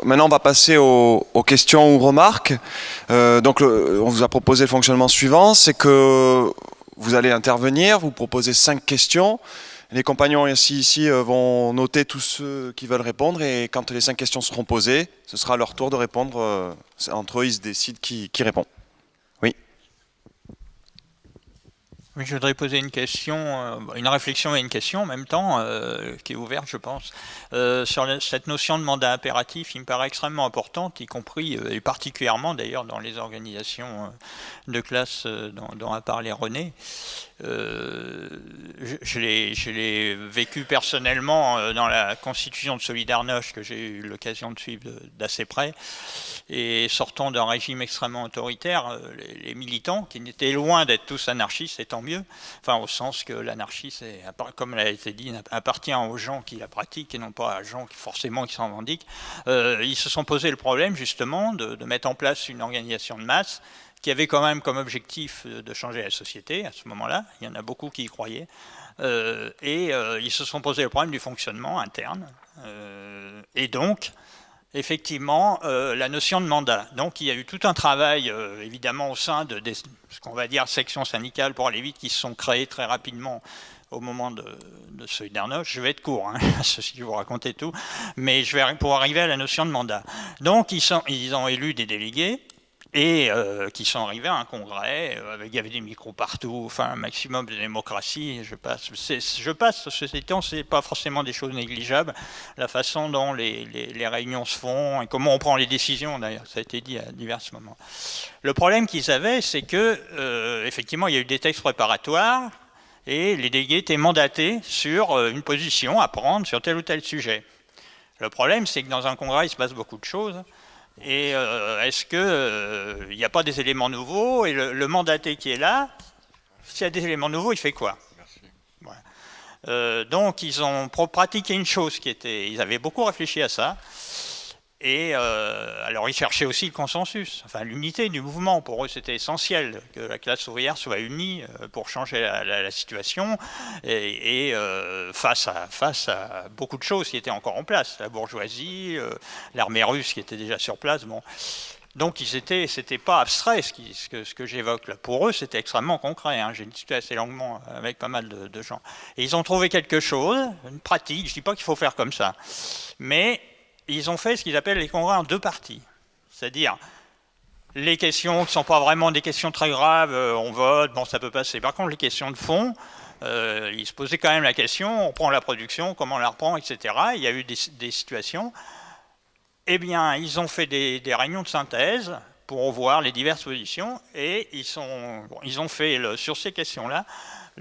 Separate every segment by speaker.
Speaker 1: maintenant, on va passer aux questions ou remarques. On vous a proposé le fonctionnement suivant, c'est que vous allez intervenir, vous proposez 5 questions. Les compagnons ici vont noter tous ceux qui veulent répondre et quand les 5 questions seront posées, ce sera leur tour de répondre. Entre eux, ils se décident qui répond. Oui.
Speaker 2: Oui, je voudrais poser une question, une réflexion et une question en même temps, qui est ouverte, je pense. Sur cette notion de mandat impératif, il me paraît extrêmement importante, y compris et particulièrement d'ailleurs dans les organisations de classe dont a parlé René. Je l'ai vécu personnellement dans la constitution de Solidarność que j'ai eu l'occasion de suivre d'assez près. Et sortant d'un régime extrêmement autoritaire, les militants, qui n'étaient loin d'être tous anarchistes, et tant mieux, enfin au sens que l'anarchie, comme l'a été dit, appartient aux gens qui la pratiquent et non pas à gens qui forcément qui s'en revendiquent, ils se sont posé le problème justement de mettre en place une organisation de masse qui avait quand même comme objectif de changer la société à ce moment-là. Il y en a beaucoup qui y croyaient. Ils se sont posé le problème du fonctionnement interne. Et donc, effectivement, la notion de mandat. Donc, il y a eu tout un travail, évidemment, au sein de ce qu'on va dire sections syndicales pour aller vite, qui se sont créées très rapidement au moment de Solidarność. Je vais être court, hein, si je vous raconter tout, mais je vais pour arriver à la notion de mandat. Donc, ils ont élu des délégués, et qui sont arrivés à un congrès, il y avait des micros partout, enfin un maximum de démocratie, je passe, ceci étant, c'est pas forcément des choses négligeables, la façon dont les réunions se font, et comment on prend les décisions d'ailleurs, ça a été dit à divers moments. Le problème qu'ils avaient, c'est que, effectivement, il y a eu des textes préparatoires, et les délégués étaient mandatés sur une position à prendre sur tel ou tel sujet. Le problème, c'est que dans un congrès, il se passe beaucoup de choses, et est-ce qu'il n'y a pas des éléments nouveaux? Et le mandaté qui est là, s'il y a des éléments nouveaux, il fait quoi? Voilà. Donc ils ont pratiqué une chose qui était... Ils avaient beaucoup réfléchi à ça. Et alors ils cherchaient aussi le consensus, enfin l'unité du mouvement. Pour eux, c'était essentiel que la classe ouvrière soit unie pour changer la situation et face à beaucoup de choses qui étaient encore en place, la bourgeoisie, l'armée russe qui était déjà sur place. Bon. Donc c'était pas abstrait ce que j'évoque là. Pour eux, c'était extrêmement concret. Hein. J'ai discuté assez longuement avec pas mal de gens. Et ils ont trouvé quelque chose, une pratique. Je dis pas qu'il faut faire comme ça, mais ils ont fait ce qu'ils appellent les congrès en 2 parties. C'est-à-dire, les questions qui ne sont pas vraiment des questions très graves, on vote, bon, ça peut passer. Par contre, les questions de fond, ils se posaient quand même la question, on prend la production, comment on la reprend, etc. Il y a eu des situations. Eh bien, ils ont fait des réunions de synthèse pour voir les diverses positions, et ils ont fait, sur ces questions-là,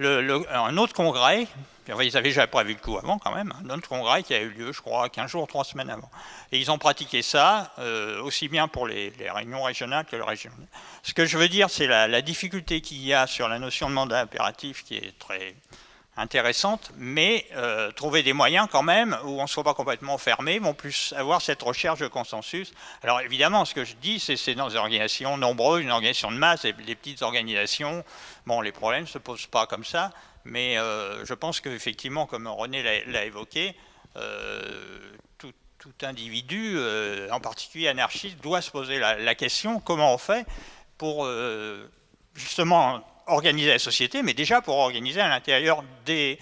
Speaker 2: un autre congrès. Ils avaient déjà prévu le coup avant quand même, un autre congrès qui a eu lieu, je crois, 15 jours, 3 semaines avant. Et ils ont pratiqué ça, aussi bien pour les réunions régionales que le régional. Ce que je veux dire, c'est la difficulté qu'il y a sur la notion de mandat impératif qui est très intéressante, mais trouver des moyens quand même où on ne soit pas complètement fermé, vont plus avoir cette recherche de consensus. Alors évidemment, ce que je dis, c'est dans des organisations nombreuses, une organisation de masse, et les petites organisations, bon, les problèmes ne se posent pas comme ça, mais je pense qu'effectivement, comme René l'a évoqué, tout individu, en particulier anarchiste, doit se poser la question comment on fait pour justement organiser la société, mais déjà pour organiser à l'intérieur de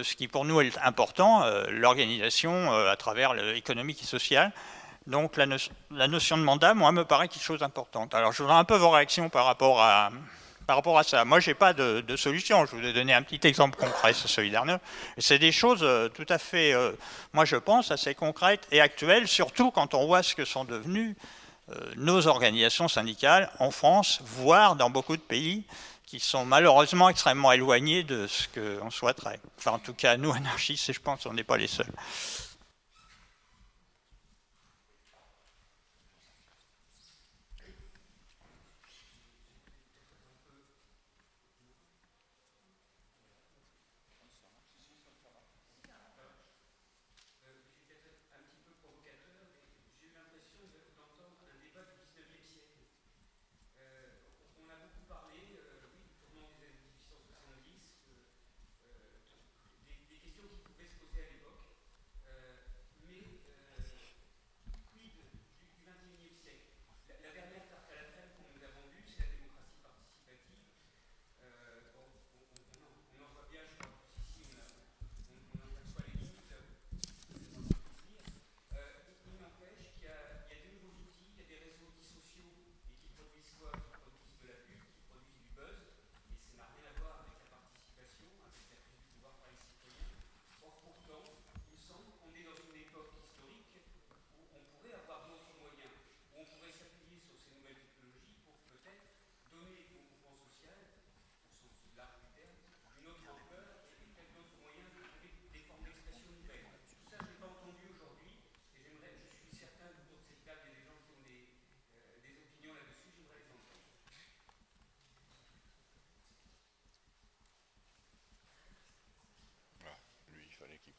Speaker 2: ce qui pour nous est important, l'organisation à travers l'économique et sociale. Donc la notion de mandat, moi, me paraît quelque chose d'important. Alors je voudrais un peu vos réactions par rapport à ça. Moi, je n'ai pas de solution. Je vous ai donné un petit exemple concret sur Solidarność. C'est des choses tout à fait, moi je pense, assez concrètes et actuelles, surtout quand on voit ce que sont devenues nos organisations syndicales en France, voire dans beaucoup de pays qui sont malheureusement extrêmement éloignés de ce qu'on souhaiterait. Enfin, en tout cas, nous, anarchistes, et je pense qu'on n'est pas les seuls.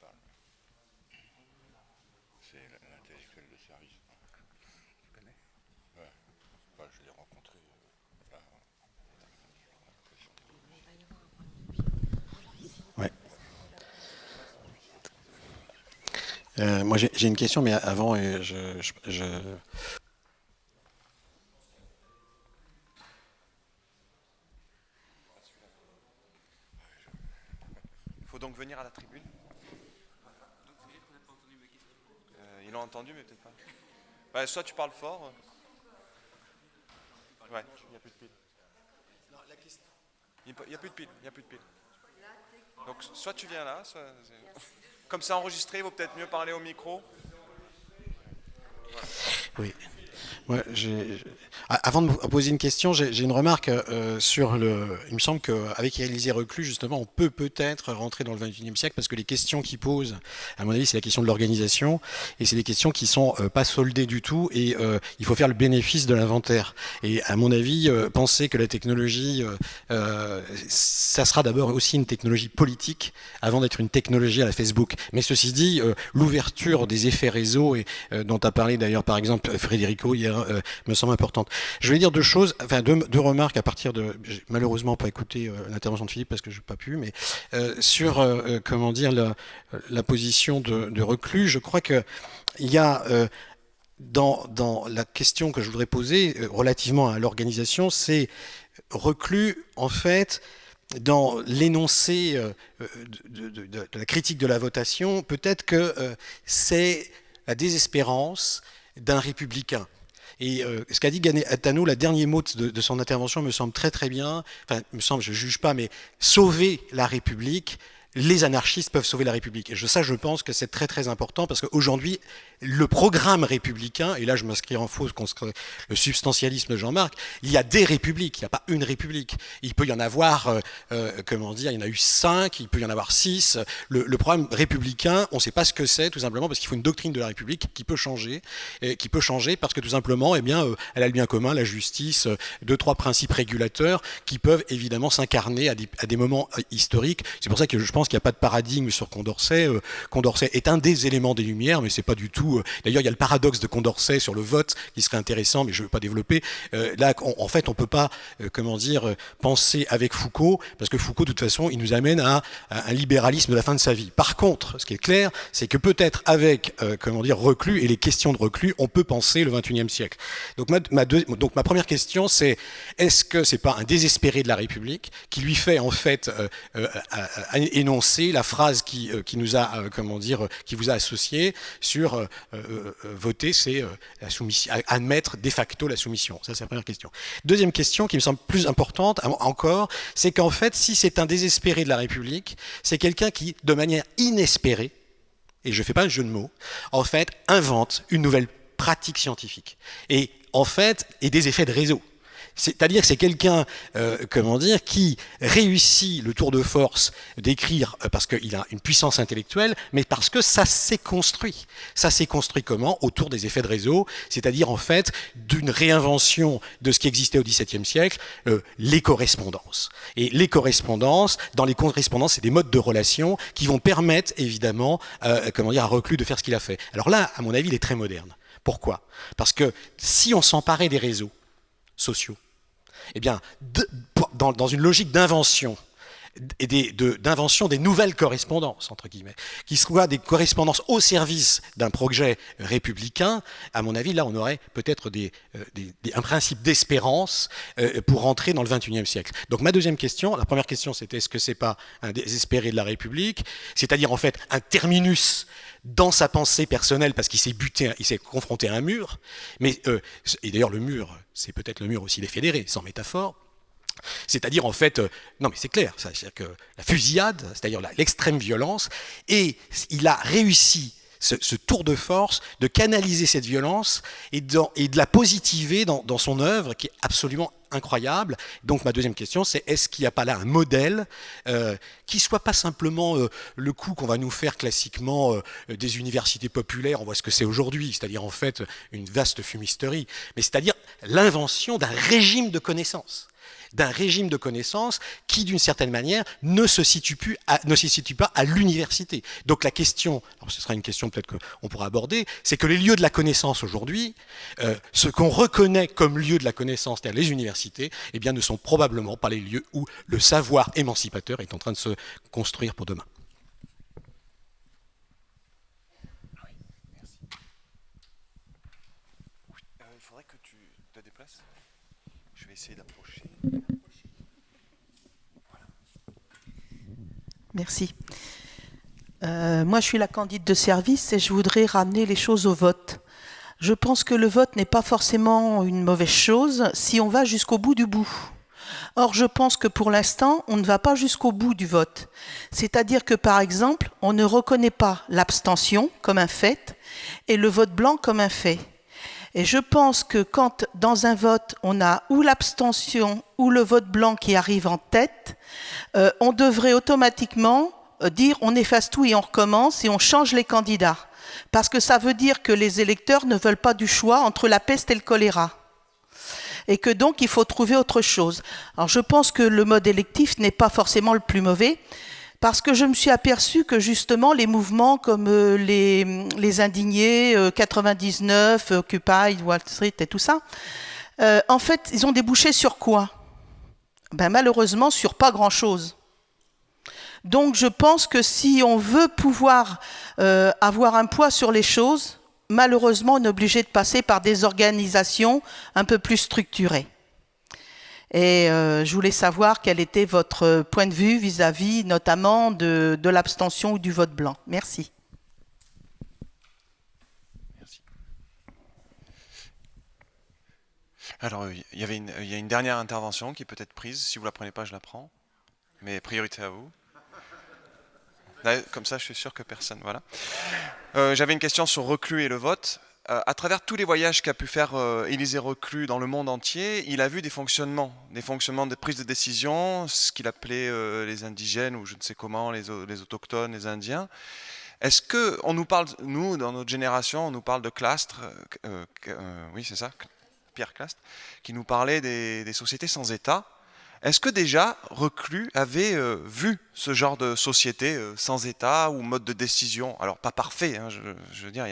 Speaker 3: parle. C'est l'intellectuel de service. Tu connais? Ouais. Bah, je l'ai rencontré là.
Speaker 4: Ouais. Moi j'ai une question, mais avant,
Speaker 1: Il faut donc venir à la tribune. Ils l'ont entendu, mais peut-être pas. Ouais, soit tu parles fort. Ouais, il n'y a plus de pile. Il n'y a plus de pile, il n'y a plus de pile. Donc soit tu viens là, soit... Comme c'est enregistré, il vaut peut-être mieux parler au micro. Voilà.
Speaker 4: Oui. Ouais, avant de vous poser une question, j'ai une remarque sur le. Il me semble qu'avec Élisée Reclus, justement, on peut-être rentrer dans le XXIe siècle parce que les questions qu'il pose, à mon avis, c'est la question de l'organisation et c'est des questions qui sont pas soldées du tout et il faut faire le bénéfice de l'inventaire. Et à mon avis, penser que la technologie, ça sera d'abord aussi une technologie politique avant d'être une technologie à la Facebook. Mais ceci dit, l'ouverture des effets réseau et dont a parlé d'ailleurs par exemple Frédérico hier me semble importante. Je vais dire deux choses, enfin deux remarques à partir de. J'ai malheureusement pas écouté l'intervention de Philippe parce que je n'ai pas pu, mais sur comment dire la position de Reclus, je crois que il y a dans la question que je voudrais poser relativement à l'organisation, c'est Reclus en fait. Dans l'énoncé de la critique de la votation, peut-être que c'est la désespérance d'un républicain. Et ce qu'a dit Gaetano, le dernier mot de son intervention me semble très très bien, enfin, me semble, je ne juge pas, mais sauver la République, les anarchistes peuvent sauver la République. Et ça, je pense que c'est très très important parce qu'aujourd'hui, le programme républicain, et là je m'inscris en faux contre le substantialisme de Jean-Marc, il y a des républiques, il n'y a pas une république. Il peut y en avoir, comment dire, il y en a eu 5, il peut y en avoir 6. Le programme républicain, on ne sait pas ce que c'est, tout simplement parce qu'il faut une doctrine de la République qui peut changer parce que tout simplement, eh bien, elle a le bien commun, la justice, 2-3 principes régulateurs qui peuvent évidemment s'incarner à des moments historiques. C'est pour ça que je pense qu'il n'y a pas de paradigme sur Condorcet. Condorcet est un des éléments des Lumières, mais c'est pas du tout. D'ailleurs, il y a le paradoxe de Condorcet sur le vote qui serait intéressant, mais je ne veux pas développer. Là, en fait, on peut pas, comment dire, penser avec Foucault, parce que Foucault, de toute façon, il nous amène à un libéralisme de la fin de sa vie. Par contre, ce qui est clair, c'est que peut-être avec, comment dire, Reclus et les questions de Reclus, on peut penser le XXIe siècle. Donc ma première question, c'est est-ce que c'est pas un désespéré de la République qui lui fait en fait énoncer la phrase qui nous a, comment dire, qui vous a associé sur voter, c'est la soumission, admettre de facto la soumission. Ça, c'est la première question. Deuxième question, qui me semble plus importante encore, c'est qu'en fait, si c'est un désespéré de la République, c'est quelqu'un qui, de manière inespérée, et je ne fais pas un jeu de mots, en fait, invente une nouvelle pratique scientifique. Et en fait, et des effets de réseau. C'est-à-dire que c'est quelqu'un, comment dire, qui réussit le tour de force d'écrire parce qu'il a une puissance intellectuelle, mais parce que ça s'est construit. Ça s'est construit comment? Autour des effets de réseau, c'est-à-dire en fait d'une réinvention de ce qui existait au XVIIe siècle, les correspondances. Et les correspondances, dans les correspondances, c'est des modes de relation qui vont permettre évidemment, comment dire, à Reclus de faire ce qu'il a fait. Alors là, à mon avis, il est très moderne. Pourquoi? Parce que si on s'emparait des réseaux sociaux, eh bien, dans une logique d'invention et d'invention des nouvelles correspondances, entre guillemets, qui soient des correspondances au service d'un projet républicain, à mon avis, là, on aurait peut-être un principe d'espérance pour rentrer dans le XXIe siècle. Donc ma deuxième question, la première question, c'était est-ce que c'est pas un désespéré de la République, c'est-à-dire en fait un terminus dans sa pensée personnelle parce qu'il s'est confronté à un mur, mais et d'ailleurs le mur, c'est peut-être le mur aussi des fédérés, sans métaphore. C'est-à-dire en fait, non mais c'est clair, c'est-à-dire que la fusillade, c'est-à-dire l'extrême violence, et il a réussi ce tour de force de canaliser cette violence et de la positiver dans son œuvre qui est absolument incroyable. Donc ma deuxième question, c'est est-ce qu'il n'y a pas là un modèle qui soit pas simplement le coup qu'on va nous faire classiquement des universités populaires, on voit ce que c'est aujourd'hui, c'est-à-dire en fait une vaste fumisterie, mais c'est-à-dire l'invention d'un régime de connaissances. d'un régime de connaissances qui, d'une certaine manière, ne se situe pas à l'université. Donc la question, alors ce sera une question peut-être qu'on pourra aborder, c'est que les lieux de la connaissance aujourd'hui, ce qu'on reconnaît comme lieu de la connaissance, c'est-à-dire les universités, eh bien, ne sont probablement pas les lieux où le savoir émancipateur est en train de se construire pour demain.
Speaker 1: Il faudrait que tu te déplaces. Je vais essayer d'approcher.
Speaker 5: Merci. Moi, je suis la candidate de service et je voudrais ramener les choses au vote. Je pense que le vote n'est pas forcément une mauvaise chose si on va jusqu'au bout du bout. Or, je pense que pour l'instant, on ne va pas jusqu'au bout du vote. C'est-à-dire que, par exemple, on ne reconnaît pas l'abstention comme un fait et le vote blanc comme un fait. Et je pense que quand, dans un vote, on a ou l'abstention ou le vote blanc qui arrive en tête, on devrait automatiquement dire on efface tout et on recommence et on change les candidats. Parce que ça veut dire que les électeurs ne veulent pas du choix entre la peste et le choléra. Et que donc il faut trouver autre chose. Alors je pense que le mode électif n'est pas forcément le plus mauvais, parce que je me suis aperçue que justement les mouvements comme les indignés, 99, Occupy, Wall Street et tout ça, en fait, ils ont débouché sur quoi? Ben, malheureusement, sur pas grand-chose. Donc je pense que si on veut pouvoir avoir un poids sur les choses, malheureusement, on est obligé de passer par des organisations un peu plus structurées. Et je voulais savoir quel était votre point de vue vis-à-vis notamment de l'abstention ou du vote blanc. Merci.
Speaker 1: Merci. Alors, il y a une dernière intervention qui peut être prise. Si vous ne la prenez pas, je la prends. Mais priorité à vous. Là, comme ça, je suis sûr que personne... Voilà. J'avais une question sur Reclus et le vote. À travers tous les voyages qu'a pu faire Élisée Reclus dans le monde entier, il a vu des fonctionnements de prise de décision, ce qu'il appelait les indigènes ou je ne sais comment, les autochtones, les indiens. Est-ce que on nous parle, nous, dans notre génération, on nous parle de Clastres, oui c'est ça, Pierre Clastres, qui nous parlait des sociétés sans État. Est-ce que déjà Reclus avait vu ce genre de société sans État ou mode de décision, alors pas parfait, hein, je veux dire,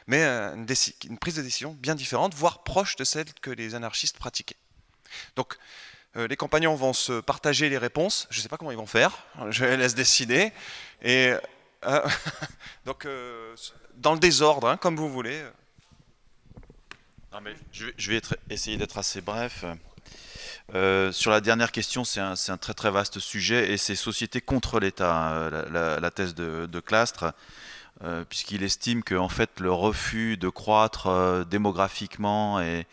Speaker 1: mais une prise de décision bien différente, voire proche de celle que les anarchistes pratiquaient. Donc les compagnons vont se partager les réponses, je ne sais pas comment ils vont faire, je les laisse décider, et donc dans le désordre, hein, comme vous voulez.
Speaker 6: Non, mais je vais essayer d'être assez bref. Sur la dernière question, c'est un très très vaste sujet et c'est société contre l'État, la thèse de Clastres, puisqu'il estime que en fait le refus de croître démographiquement et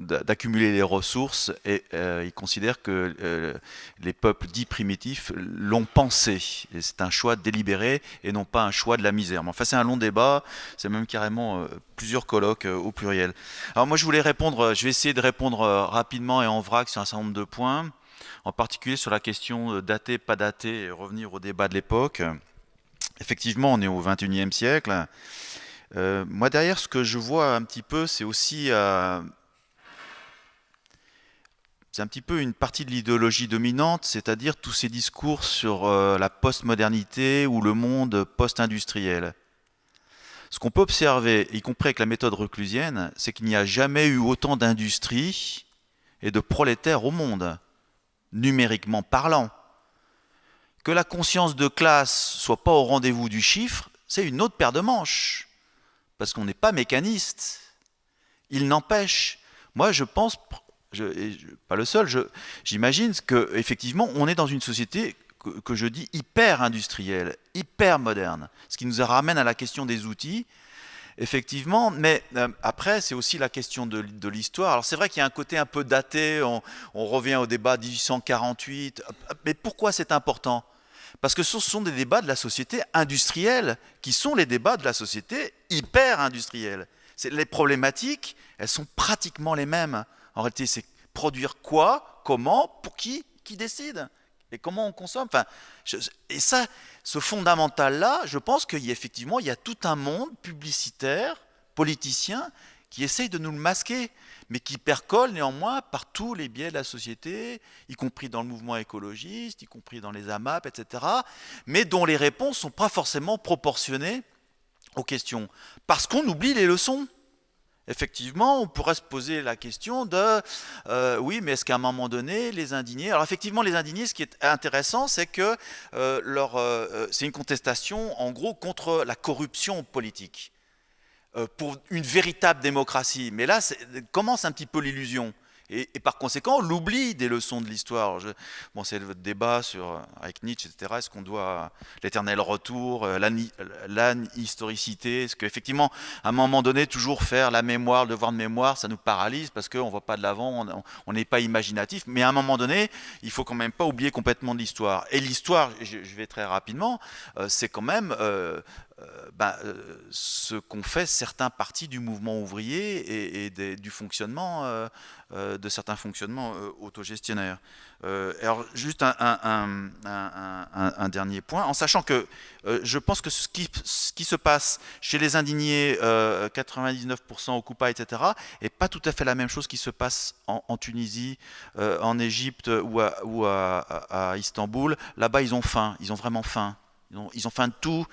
Speaker 6: d'accumuler les ressources, et il considère que les peuples dits primitifs l'ont pensé, et c'est un choix délibéré et non pas un choix de la misère. Mais enfin c'est un long débat, c'est même carrément plusieurs colloques au pluriel. Alors moi je vais essayer de répondre rapidement et en vrac sur un certain nombre de points, en particulier sur la question daté, pas daté, et revenir au débat de l'époque. Effectivement on est au XXIe siècle. Moi derrière ce que je vois un petit peu, c'est aussi... c'est un petit peu une partie de l'idéologie dominante, c'est-à-dire tous ces discours sur la postmodernité ou le monde post-industriel. Ce qu'on peut observer, y compris avec la méthode reclusienne, c'est qu'il n'y a jamais eu autant d'industrie et de prolétaires au monde, numériquement parlant. Que la conscience de classe soit pas au rendez-vous du chiffre, c'est une autre paire de manches, parce qu'on n'est pas mécaniste. Il n'empêche, moi je pense... pas le seul, j'imagine qu'effectivement on est dans une société que je dis hyper industrielle, hyper moderne, ce qui nous ramène à la question des outils, effectivement, mais après c'est aussi la question de l'histoire. Alors c'est vrai qu'il y a un côté un peu daté, on revient au débat 1848, mais pourquoi c'est important? Parce que ce sont des débats de la société industrielle qui sont les débats de la société hyper industrielle. Les problématiques, elles sont pratiquement les mêmes. En réalité, c'est produire quoi, comment, pour qui décide et comment on consomme. Enfin, et ça, ce fondamental-là, je pense qu'effectivement, il y a tout un monde publicitaire, politicien, qui essaye de nous le masquer, mais qui percole néanmoins par tous les biais de la société, y compris dans le mouvement écologiste, y compris dans les AMAP, etc., mais dont les réponses ne sont pas forcément proportionnées aux questions, parce qu'on oublie les leçons. Effectivement, on pourrait se poser la question de oui, mais est-ce qu'à un moment donné, les indignés... Alors effectivement, les indignés, ce qui est intéressant, c'est que c'est une contestation, en gros, contre la corruption politique, pour une véritable démocratie. Mais là, commence un petit peu l'illusion. Et par conséquent, l'oubli des leçons de l'histoire. Bon, c'est le débat avec Nietzsche, etc. Est-ce qu'on doit l'éternel retour, l'historicité? Est-ce qu'effectivement, à un moment donné, toujours faire la mémoire, le devoir de mémoire, ça nous paralyse parce qu'on ne voit pas de l'avant, on n'est pas imaginatif. Mais à un moment donné, il ne faut quand même pas oublier complètement de l'histoire. Et l'histoire, je vais très rapidement, c'est quand même... ce qu'ont fait certains partis du mouvement ouvrier et du fonctionnement, de certains fonctionnements autogestionnaires. Alors juste un dernier point, en sachant que je pense que ce qui se passe chez les indignés, 99% Occupy, etc., n'est pas tout à fait la même chose qui se passe en Tunisie, en Égypte ou à Istanbul. Là-bas, ils ont faim, ils ont vraiment faim. Ils ont faim de tout.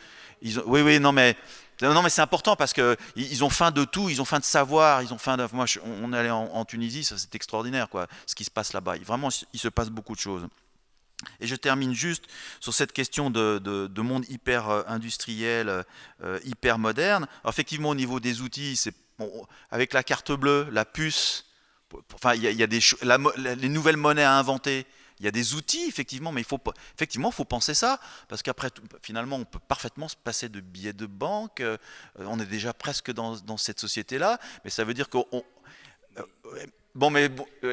Speaker 6: Oui, non, mais c'est important parce qu'ils ont faim de tout, ils ont faim de savoir, ils ont faim de... Moi, on est allé en Tunisie, ça c'est extraordinaire, quoi, ce qui se passe là-bas. Vraiment, il se passe beaucoup de choses. Et je termine juste sur cette question de monde hyper industriel, hyper moderne. Alors, effectivement, au niveau des outils, avec la carte bleue, la puce, enfin, il y a les nouvelles monnaies à inventer. Il y a des outils, effectivement, mais il faut penser ça, parce qu'après, finalement, on peut parfaitement se passer de billets de banque, on est déjà presque dans cette société-là, mais ça veut dire qu'on...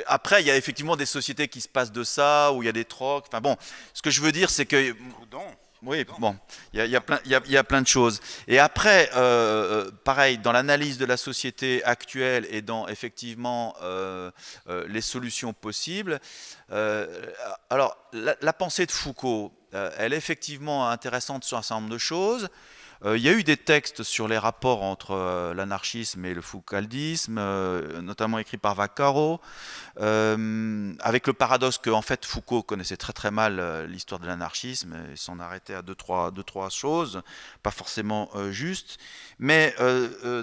Speaker 6: après, il y a effectivement des sociétés qui se passent de ça, où il y a des trocs, enfin bon, ce que je veux dire, c'est que... Oui, bon, il y a plein de choses. Et après, pareil, dans l'analyse de la société actuelle et dans effectivement les solutions possibles, alors la pensée de Foucault, elle est effectivement intéressante sur un certain nombre de choses. Il y a eu des textes sur les rapports entre l'anarchisme et le foucaldisme, notamment écrits par Vaccaro, avec le paradoxe que en fait, Foucault connaissait très très mal l'histoire de l'anarchisme et s'en arrêtait à deux, trois choses, pas forcément justes. Mais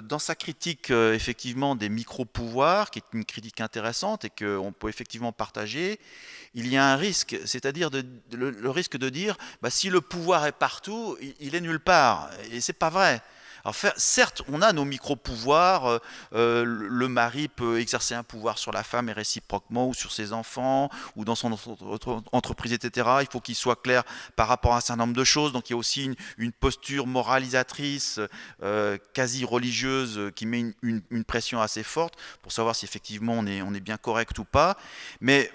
Speaker 6: dans sa critique effectivement des micro-pouvoirs, qui est une critique intéressante et qu'on peut effectivement partager, il y a un risque, c'est-à-dire le risque de dire si le pouvoir est partout, il est nulle part. Et c'est pas vrai. Alors certes, on a nos micro-pouvoirs, le mari peut exercer un pouvoir sur la femme et réciproquement, ou sur ses enfants, ou dans son entreprise, etc. Il faut qu'il soit clair par rapport à un certain nombre de choses. Donc il y a aussi une posture moralisatrice, quasi religieuse, qui met une pression assez forte pour savoir si effectivement on est bien correct ou pas. Mais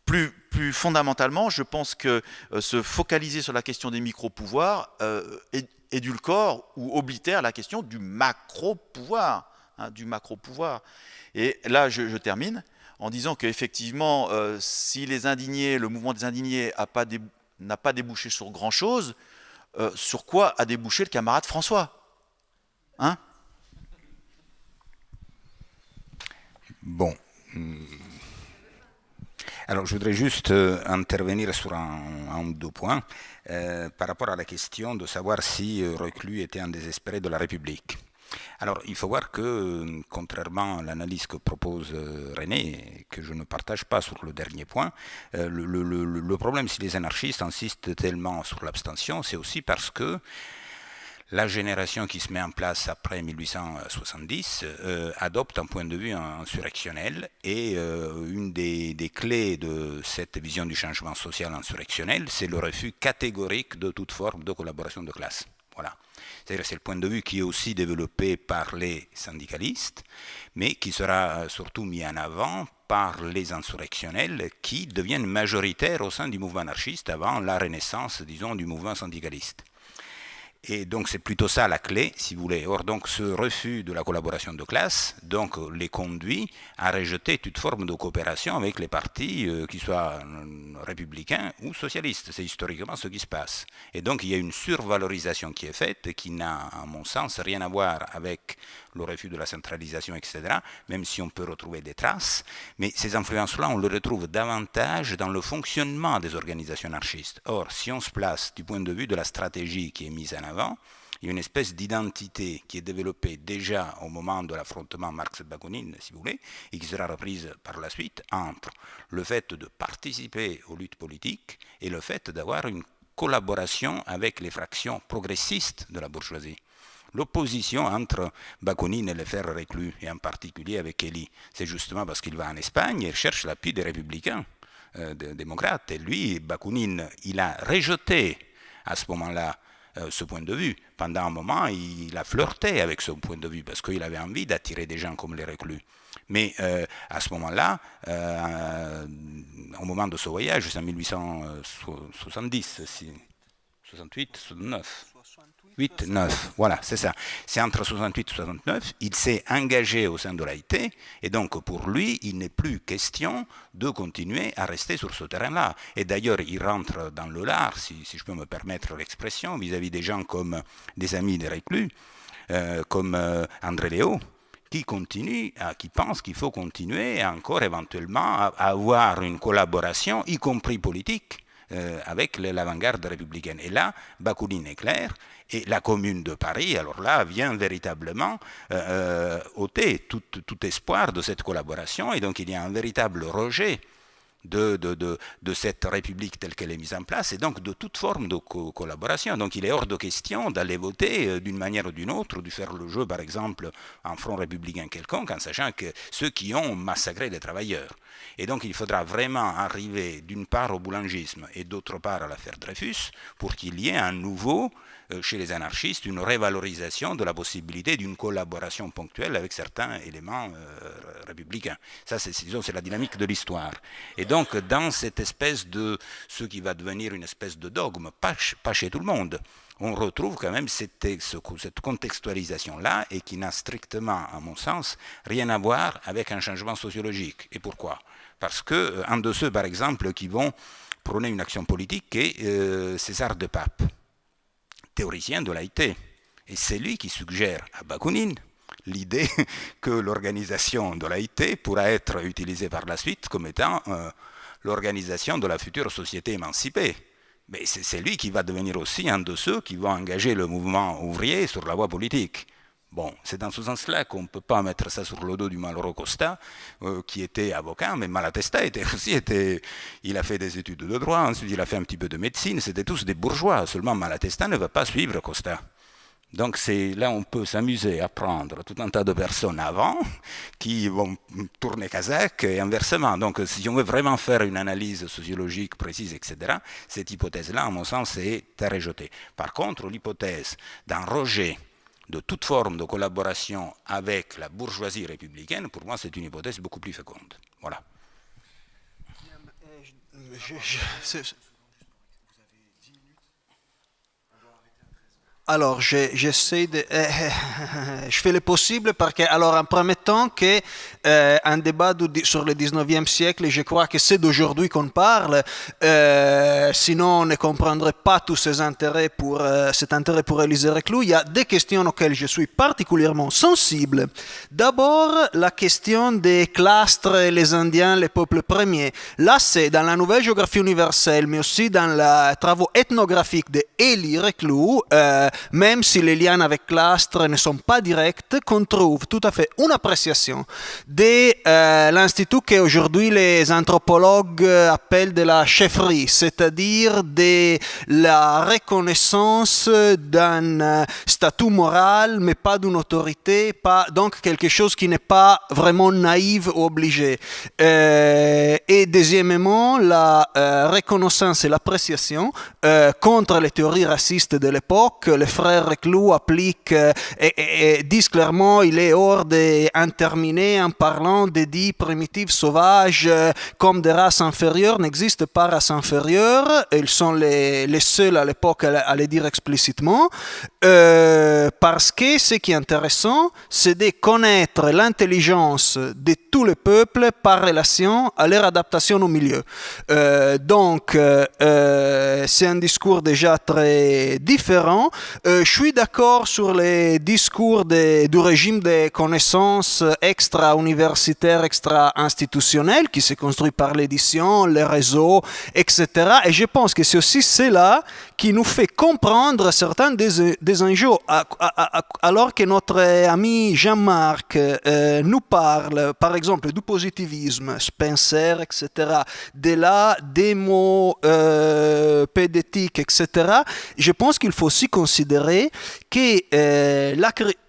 Speaker 6: plus fondamentalement, je pense que se focaliser sur la question des micro-pouvoirs édulcore ou oblitère la question du macro-pouvoir. Et là, je termine en disant qu'effectivement, si le mouvement des indignés n'a pas débouché sur grand-chose, sur quoi a débouché le camarade François ?
Speaker 3: Bon. Alors, je voudrais juste intervenir sur un ou deux points par rapport à la question de savoir si Reclus était un désespéré de la République. Alors, il faut voir que, contrairement à l'analyse que propose René, que je ne partage pas sur le dernier point, le problème, si les anarchistes insistent tellement sur l'abstention, c'est aussi parce que la génération qui se met en place après 1870 adopte un point de vue insurrectionnel et une des clés de cette vision du changement social insurrectionnel, c'est le refus catégorique de toute forme de collaboration de classe. Voilà. C'est-à-dire c'est le point de vue qui est aussi développé par les syndicalistes, mais qui sera surtout mis en avant par les insurrectionnels qui deviennent majoritaires au sein du mouvement anarchiste avant la renaissance, disons, du mouvement syndicaliste. Et donc c'est plutôt ça la clé, si vous voulez. Or donc ce refus de la collaboration de classe donc les conduit à rejeter toute forme de coopération avec les partis, qu'ils soient républicains ou socialistes. C'est historiquement ce qui se passe. Et donc il y a une survalorisation qui est faite, qui n'a, à mon sens, rien à voir avec le refus de la centralisation, etc., même si on peut retrouver des traces. Mais ces influences-là, on les retrouve davantage dans le fonctionnement des organisations anarchistes. Or, si on se place du point de vue de la stratégie qui est mise en avant, il y a une espèce d'identité qui est développée déjà au moment de l'affrontement Marx-Bakounine, si vous voulez, et qui sera reprise par la suite entre le fait de participer aux luttes politiques et le fait d'avoir une collaboration avec les fractions progressistes de la bourgeoisie. L'opposition entre Bakounine et les frères Reclus, et en particulier avec Elie, c'est justement parce qu'il va en Espagne et il cherche l'appui des républicains, des démocrates. Et lui, Bakounine, il a rejeté à ce moment-là ce point de vue. Pendant un moment, il a flirté avec ce point de vue parce qu'il avait envie d'attirer des gens comme les Reclus. Mais à ce moment-là, au moment de ce voyage, c'est en 1870, 68, 69. 8, 9, voilà, c'est ça. C'est entre 68 et 69, il s'est engagé au sein de l'AIT, et donc pour lui, il n'est plus question de continuer à rester sur ce terrain-là. Et d'ailleurs, il rentre dans le lard, si je peux me permettre l'expression, vis-à-vis des gens comme des amis des Reclus, comme André Léo, qui pense qu'il faut continuer encore éventuellement à avoir une collaboration, y compris politique, avec l'avant-garde républicaine. Et là, Bakounine est clair, et la Commune de Paris, alors là, vient véritablement ôter tout espoir de cette collaboration, et donc il y a un véritable rejet de cette République telle qu'elle est mise en place, et donc de toute forme de collaboration. Donc il est hors de question d'aller voter d'une manière ou d'une autre, de faire le jeu, par exemple, en front républicain quelconque, en sachant que ceux qui ont massacré les travailleurs. Et donc il faudra vraiment arriver d'une part au boulangisme et d'autre part à l'affaire Dreyfus pour qu'il y ait un nouveau, chez les anarchistes, une révalorisation de la possibilité d'une collaboration ponctuelle avec certains éléments républicains. Ça, c'est la dynamique de l'histoire. Et donc, dans cette espèce de, ce qui va devenir une espèce de dogme, pas chez tout le monde, on retrouve quand même cette contextualisation-là et qui n'a strictement, à mon sens, rien à voir avec un changement sociologique. Et pourquoi ? Parce qu'un de ceux, par exemple, qui vont prôner une action politique est César de Pape, théoricien de l'AIT. Et c'est lui qui suggère à Bakounine l'idée que l'organisation de l'AIT pourra être utilisée par la suite comme étant l'organisation de la future société émancipée. Mais c'est lui qui va devenir aussi un de ceux qui vont engager le mouvement ouvrier sur la voie politique. Bon, c'est dans ce sens-là qu'on ne peut pas mettre ça sur le dos du malheureux Costa, qui était avocat, mais Malatesta il a fait des études de droit, ensuite il a fait un petit peu de médecine, c'était tous des bourgeois, seulement Malatesta ne va pas suivre Costa. Donc là on peut s'amuser à prendre tout un tas de personnes avant qui vont tourner kazakh et inversement. Donc si on veut vraiment faire une analyse sociologique précise, etc., cette hypothèse-là, à mon sens, est à rejeter. Par contre, l'hypothèse d'un rejet de toute forme de collaboration avec la bourgeoisie républicaine, pour moi, c'est une hypothèse beaucoup plus féconde. Voilà.
Speaker 7: Alors, j'essaie de... je fais le possible parce que, alors, en permettant que un débat sur le 19e siècle, je crois que c'est d'aujourd'hui qu'on parle, sinon on ne comprendrait pas tous ces intérêts cet intérêt pour Élisée Reclus. Il y a des questions auxquelles je suis particulièrement sensible. D'abord, la question des clastres, les Indiens, les peuples premiers. Là, c'est dans la Nouvelle Géographie universelle, mais aussi dans les travaux ethnographiques d'Élie Reclus, même si les liens avec clastres ne sont pas directs, qu'on trouve tout à fait une appréciation de l'institut qu'aujourd'hui les anthropologues appellent de la chefferie, c'est-à-dire de la reconnaissance d'un statut moral, mais pas d'une autorité, donc quelque chose qui n'est pas vraiment naïf ou obligé. Et deuxièmement, la reconnaissance et l'appréciation contre les théories racistes de l'époque. Les frères Reclus appliquent et disent clairement qu'il est hors d'interminer en parlant des dits primitifs sauvages comme des races inférieures. N'existe pas race inférieure. Ils sont les seuls à l'époque à le dire explicitement. Parce que ce qui est intéressant, c'est de connaître l'intelligence de tous les peuples par relation à leur adaptation au milieu. Donc, c'est un discours déjà très différent. je suis d'accord sur les discours du régime des connaissances extra-universitaires, extra-institutionnelles qui s'est construit par l'édition, les réseaux, etc. Et je pense que c'est aussi cela qui nous fait comprendre certains des enjeux. Alors que notre ami Jean-Marc nous parle, par exemple, du positivisme, Spencer, etc., de la démo-pédétique, etc., je pense qu'il faut aussi considérer que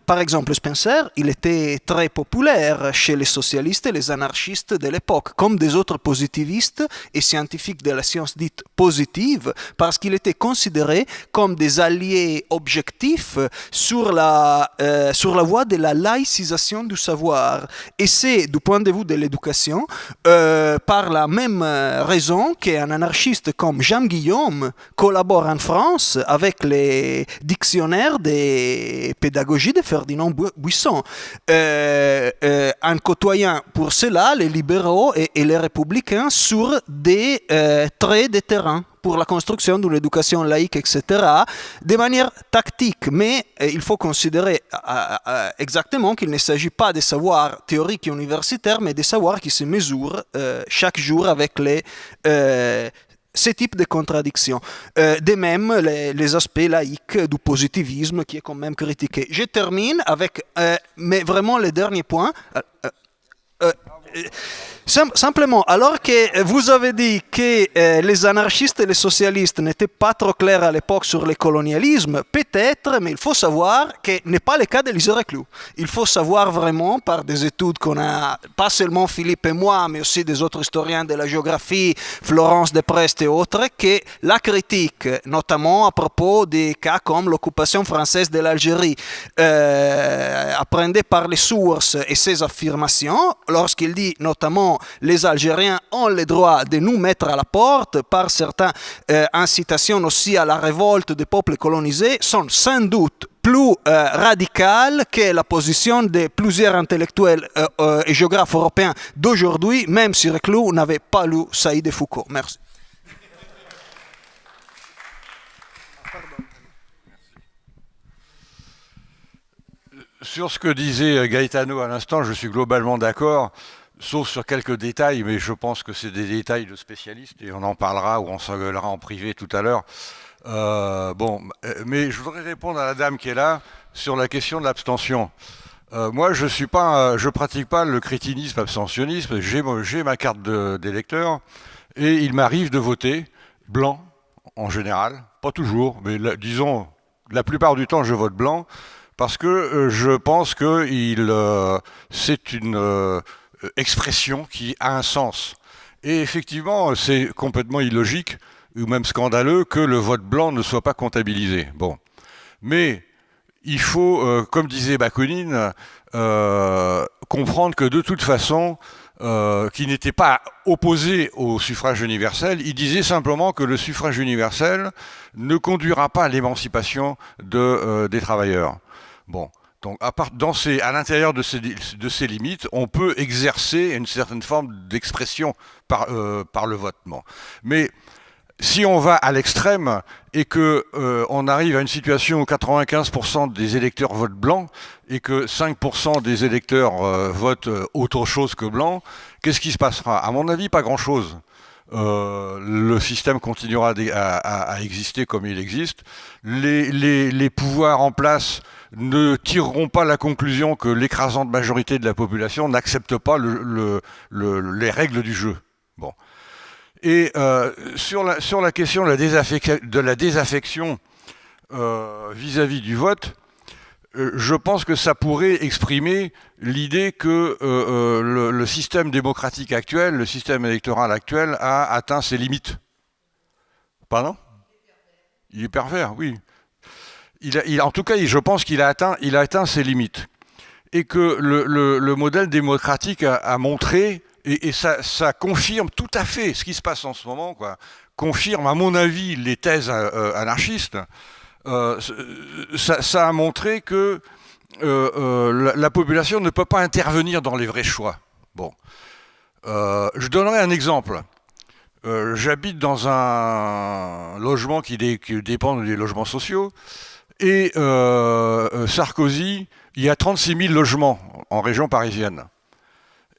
Speaker 7: par exemple, Spencer, il était très populaire chez les socialistes et les anarchistes de l'époque, comme des autres positivistes et scientifiques de la science dite positive, parce qu'il était considéré comme des alliés objectifs sur la voie de la laïcisation du savoir. Et c'est, du point de vue de l'éducation, par la même raison qu'un anarchiste comme Jean Guillaume collabore en France avec les dictionnaires des pédagogies de Ferdinand Buisson, en côtoyant pour cela les libéraux et les républicains sur des traits de terrain pour la construction d'une éducation laïque, etc., de manière tactique. Mais il faut considérer exactement qu'il ne s'agit pas de savoirs théoriques et universitaires, mais de savoirs qui se mesurent chaque jour avec ces types de contradictions. De même, les aspects laïques du positivisme qui est quand même critiqué. Je termine avec, mais vraiment le dernier point. Simplement, alors que vous avez dit que les anarchistes et les socialistes n'étaient pas trop clairs à l'époque sur le colonialisme, peut-être, mais il faut savoir que ce n'est pas le cas d'Élisée Reclus. Il faut savoir vraiment, par des études qu'on a, pas seulement Philippe et moi, mais aussi des autres historiens de la géographie, Florence Deprest et autres, que la critique, notamment à propos des cas comme l'occupation française de l'Algérie, apprenait par les sources et ses affirmations, lorsqu'il dit notamment les Algériens ont le droit de nous mettre à la porte par certaines incitations aussi à la révolte des peuples colonisés, sont sans doute plus radicales que la position de plusieurs intellectuels et géographes européens d'aujourd'hui, même si Reclus n'avait pas lu Saïd et Foucault. Merci.
Speaker 8: Sur ce que disait Gaetano à l'instant, je suis globalement d'accord. Sauf sur quelques détails, mais je pense que c'est des détails de spécialistes et on en parlera ou on s'engueulera en privé tout à l'heure. Mais je voudrais répondre à la dame qui est là sur la question de l'abstention. Moi, je pratique pas le crétinisme abstentionnisme. J'ai ma carte d'électeur et il m'arrive de voter blanc en général, pas toujours, mais disons la plupart du temps je vote blanc parce que je pense que c'est une expression qui a un sens. Et effectivement, c'est complètement illogique ou même scandaleux que le vote blanc ne soit pas comptabilisé. Bon. Mais il faut, comme disait Bakounine, comprendre que de toute façon, qu'il n'était pas opposé au suffrage universel, il disait simplement que le suffrage universel ne conduira pas à l'émancipation des travailleurs. Bon. Donc, à l'intérieur de ces limites, on peut exercer une certaine forme d'expression par le vote. Bon. Mais si on va à l'extrême et que on arrive à une situation où 95% des électeurs votent blanc et que 5% des électeurs votent autre chose que blanc, qu'est-ce qui se passera? À mon avis, pas grand-chose. Le système continuera à exister comme il existe. Les pouvoirs en place ne tireront pas la conclusion que l'écrasante majorité de la population n'accepte pas les règles du jeu. Bon. Et sur la question de la désaffection vis-à-vis du vote, je pense que ça pourrait exprimer l'idée que le système démocratique actuel, le système électoral actuel a atteint ses limites. Pardon ? Il est pervers, oui. En tout cas, je pense qu'il a atteint ses limites. Et que le modèle démocratique a montré, et ça confirme tout à fait ce qui se passe en ce moment, quoi, confirme à mon avis les thèses anarchistes, ça a montré que la population ne peut pas intervenir dans les vrais choix. Bon. Je donnerai un exemple. J'habite dans un logement qui dépend des logements sociaux, Et Sarkozy, il y a 36 000 logements en région parisienne.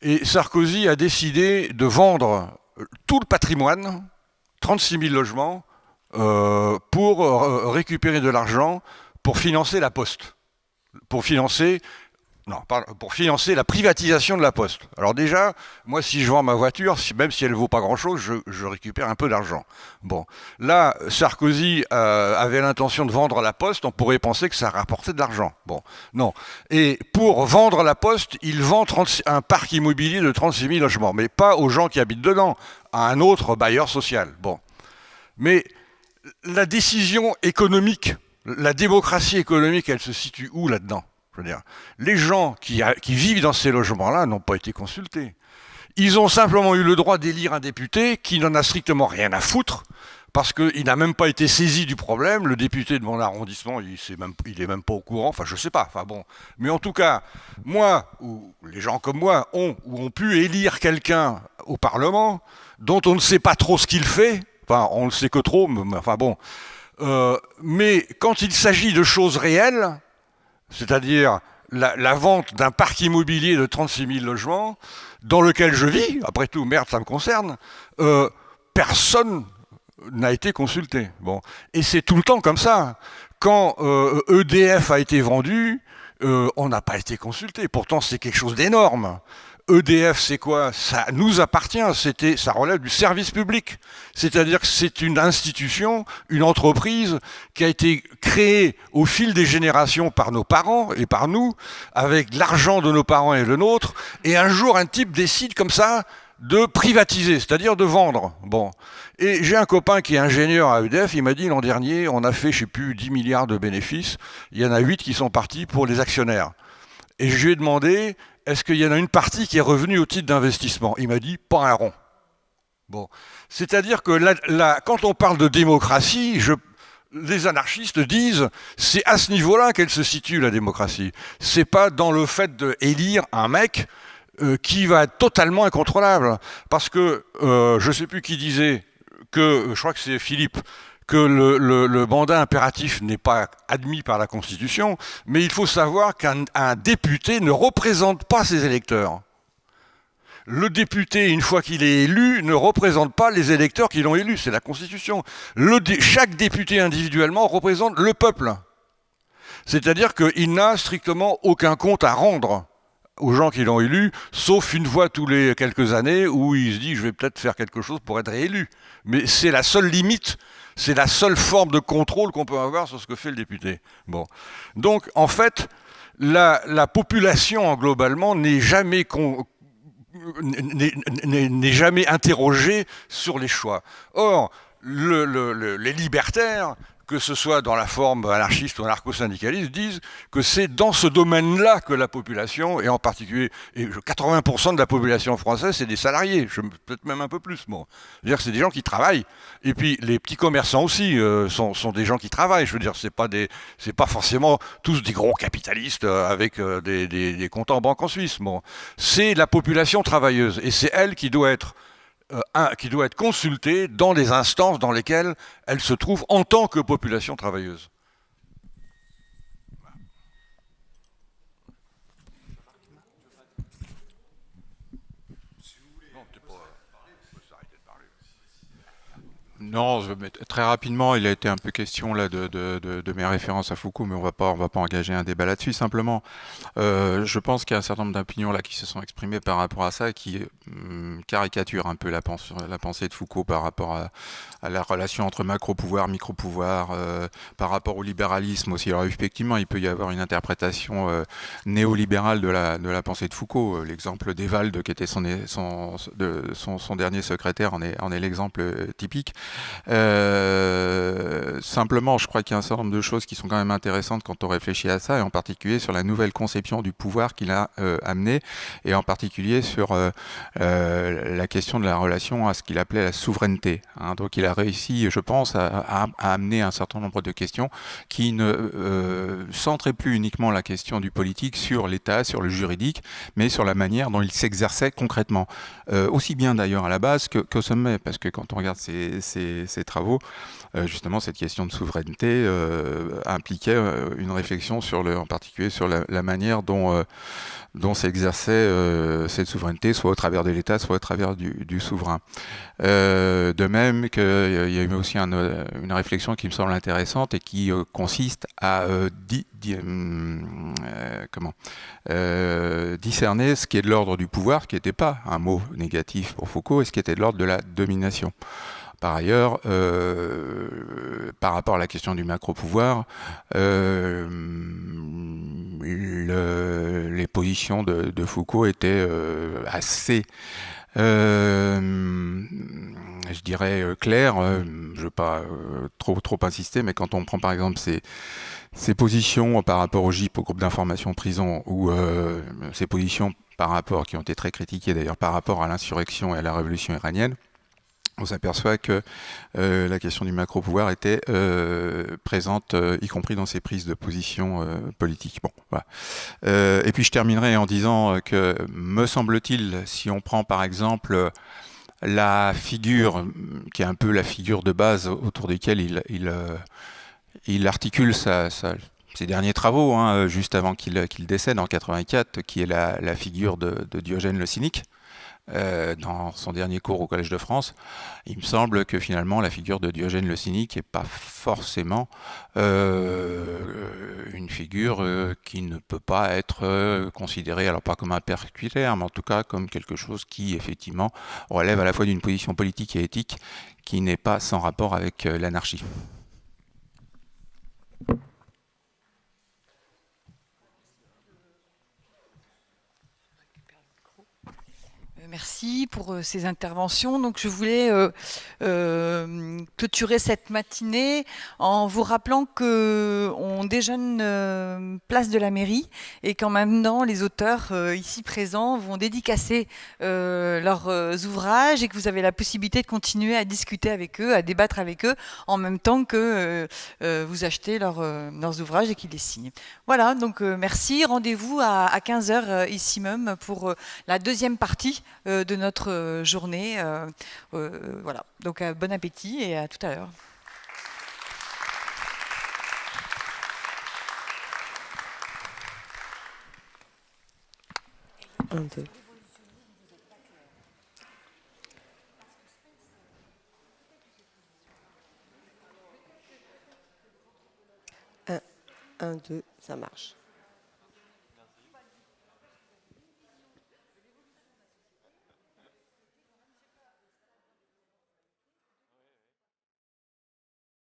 Speaker 8: Et Sarkozy a décidé de vendre tout le patrimoine, 36 000 logements, pour récupérer de l'argent pour financer la Poste. Pour financer la privatisation de la Poste. Alors déjà, moi, si je vends ma voiture, même si elle ne vaut pas grand-chose, je récupère un peu d'argent. Bon, là, Sarkozy avait l'intention de vendre la Poste, on pourrait penser que ça rapportait de l'argent. Bon, non. Et pour vendre la Poste, il vend un parc immobilier de 36 000 logements, mais pas aux gens qui habitent dedans, à un autre bailleur social. Bon. Mais la décision économique, la démocratie économique, elle se situe où là-dedans ? Je veux dire, les gens qui vivent dans ces logements-là n'ont pas été consultés. Ils ont simplement eu le droit d'élire un député qui n'en a strictement rien à foutre, parce qu'il n'a même pas été saisi du problème. Le député de mon arrondissement, il est même pas au courant, enfin je sais pas, enfin bon. Mais en tout cas, moi, ou les gens comme moi, ont pu élire quelqu'un au Parlement, dont on ne sait pas trop ce qu'il fait, enfin on ne sait que trop, mais enfin bon. Mais quand il s'agit de choses réelles, c'est-à-dire la vente d'un parc immobilier de 36 000 logements, dans lequel je vis, après tout, merde, ça me concerne, personne n'a été consulté. Bon. Et c'est tout le temps comme ça. Quand EDF a été vendu, on n'a pas été consulté. Pourtant, c'est quelque chose d'énorme. EDF, c'est quoi? Ça nous appartient, ça relève du service public. C'est-à-dire que c'est une institution, une entreprise qui a été créée au fil des générations par nos parents et par nous, avec l'argent de nos parents et le nôtre, et un jour, un type décide comme ça de privatiser, c'est-à-dire de vendre. Bon. Et j'ai un copain qui est ingénieur à EDF, il m'a dit l'an dernier, on a fait, je sais plus, 10 milliards de bénéfices, il y en a 8 qui sont partis pour les actionnaires. Et je lui ai demandé, est-ce qu'il y en a une partie qui est revenue au titre d'investissement? Il m'a dit, pas un rond. Bon. C'est-à-dire que quand on parle de démocratie, les anarchistes disent, c'est à ce niveau-là qu'elle se situe, la démocratie. C'est pas dans le fait d'élire un mec qui va être totalement incontrôlable. Parce que, je sais plus qui disait, je crois que c'est Philippe, que le mandat impératif n'est pas admis par la Constitution, mais il faut savoir qu'un député ne représente pas ses électeurs. Le député, une fois qu'il est élu, ne représente pas les électeurs qui l'ont élu, c'est la Constitution. Chaque député individuellement représente le peuple. C'est-à-dire qu'il n'a strictement aucun compte à rendre aux gens qui l'ont élu, sauf une fois tous les quelques années où il se dit je vais peut-être faire quelque chose pour être réélu. Mais c'est la seule limite, c'est la seule forme de contrôle qu'on peut avoir sur ce que fait le député. Bon. Donc en fait, la population globalement n'est jamais interrogée sur les choix. Or, les libertaires, que ce soit dans la forme anarchiste ou anarcho-syndicaliste, disent que c'est dans ce domaine-là que la population, et en particulier, et 80% de la population française, c'est des salariés, peut-être même un peu plus. Bon. C'est-à-dire que c'est des gens qui travaillent. Et puis les petits commerçants aussi sont des gens qui travaillent. Je veux dire, c'est pas forcément tous des gros capitalistes avec des comptes en banque en Suisse. Bon. C'est la population travailleuse, et c'est elle qui doit être consultée dans les instances dans lesquelles elle se trouve en tant que population travailleuse.
Speaker 9: Non, très rapidement, il a été un peu question là de mes références à Foucault, mais on va pas engager un débat là-dessus. Simplement, je pense qu'il y a un certain nombre d'opinions là qui se sont exprimées par rapport à ça, et qui caricaturent un peu la pensée de Foucault par rapport à la relation entre macro-pouvoir, micro-pouvoir, par rapport au libéralisme aussi. Alors effectivement, il peut y avoir une interprétation néolibérale de la pensée de Foucault. L'exemple d'Ewald, qui était son dernier secrétaire, en est l'exemple typique. Simplement, je crois qu'il y a un certain nombre de choses qui sont quand même intéressantes quand on réfléchit à ça, et en particulier sur la nouvelle conception du pouvoir qu'il a amené, et en particulier sur la question de la relation à ce qu'il appelait la souveraineté. Hein. Donc il a réussi, je pense, à amener un certain nombre de questions qui ne centraient plus uniquement la question du politique sur l'État, sur le juridique, mais sur la manière dont il s'exerçait concrètement. Aussi bien d'ailleurs à la base qu'au sommet, parce que quand on regarde ces ces travaux, justement cette question de souveraineté impliquait une réflexion sur en particulier sur la manière dont s'exerçait cette souveraineté, soit au travers de l'État, soit au travers du souverain. De même qu'il y a eu aussi une réflexion qui me semble intéressante et qui consiste à discerner ce qui est de l'ordre du pouvoir, qui n'était pas un mot négatif pour Foucault, et ce qui était de l'ordre de la domination. Par ailleurs, par rapport à la question du macro-pouvoir, les positions de Foucault étaient assez, je dirais, claires. Je ne veux pas trop insister, mais quand on prend par exemple ces positions par rapport au GIP, au groupe d'information prison, ou ces positions qui ont été très critiquées d'ailleurs par rapport à l'insurrection et à la révolution iranienne, on s'aperçoit que la question du macro-pouvoir était présente, y compris dans ses prises de position politiques. Bon, voilà. Et puis je terminerai en disant que, me semble-t-il, si on prend par exemple la figure, qui est un peu la figure de base autour desquelles il articule ses derniers travaux, hein, juste avant qu'il décède en 84, qui est la figure de Diogène le Cynique, dans son dernier cours au Collège de France, il me semble que finalement la figure de Diogène le Cynique n'est pas forcément une figure qui ne peut pas être considérée, alors pas comme un persécuteur, mais en tout cas comme quelque chose qui effectivement relève à la fois d'une position politique et éthique qui n'est pas sans rapport avec l'anarchie.
Speaker 10: Merci pour ces interventions. Donc, je voulais clôturer cette matinée en vous rappelant qu'on déjeune place de la mairie et qu'en même temps, les auteurs ici présents vont dédicacer leurs ouvrages et que vous avez la possibilité de continuer à discuter avec eux, à débattre avec eux en même temps que vous achetez leurs ouvrages et qu'ils les signent. Voilà, donc merci. Rendez-vous à 15h ici même pour la deuxième partie de notre journée. Voilà, donc bon appétit et à tout à l'heure.
Speaker 11: Un, deux. Un, deux, ça marche.